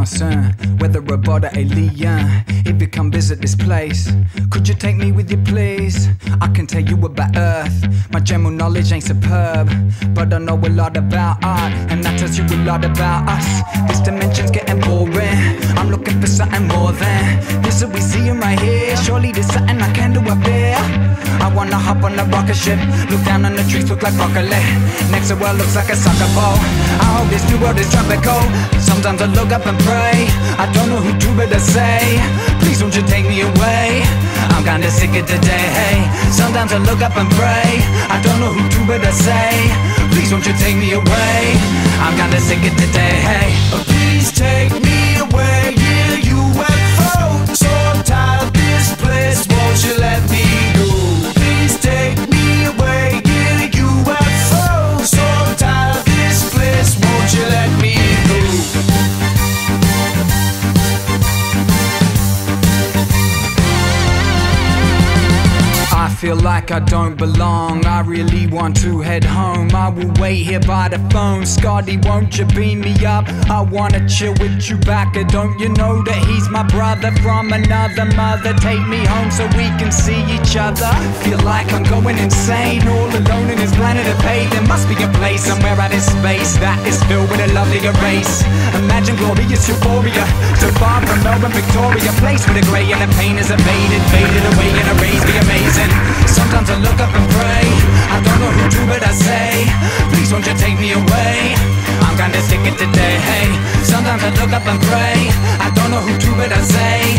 concern whether a bod or alien. If you come visit this place, could you take me with you please? I can tell you about Earth, my general knowledge ain't superb, but I know a lot about art, and that tells you a lot about us. This dimension's getting boring, I'm looking for something more than this that we seeing right here. Surely there's something I can do up there. I wanna hop on a rocket ship, look down on the trees, look like broccoli. Next the world looks like a soccer ball. I hope this new world is tropical. Sometimes I look up and pray, I don't know who to better say. Please don't you take me away, I'm kinda sick of today, hey. Sometimes I look up and pray, I don't know who to better say. Please don't you take me away, I'm kinda sick of today, hey. Please take me away, yeah, UFO. So tired of this place, won't you let me go? Please take me away, yeah, UFO. So tired of this place, won't you let me go? I feel like I don't belong, I really want to head home. I will wait here by the phone. Scotty, won't you beam me up? I wanna chill with you back. Don't you know that he's my brother from another mother? Take me home so we can see each other. Feel like I'm going insane, all alone in this planet of pain. There must be a place somewhere out in space that is filled with a lovelier race. Imagine glorious euphoria, so far from Melbourne, Victoria. Place where the grey and the pain is evaded, faded away and erased, be amazing. Sometimes I look up and pray, I don't know who to but I say, please won't you take me away, I'm kinda sick of today, hey. Sometimes I look up and pray, I don't know who to but I say,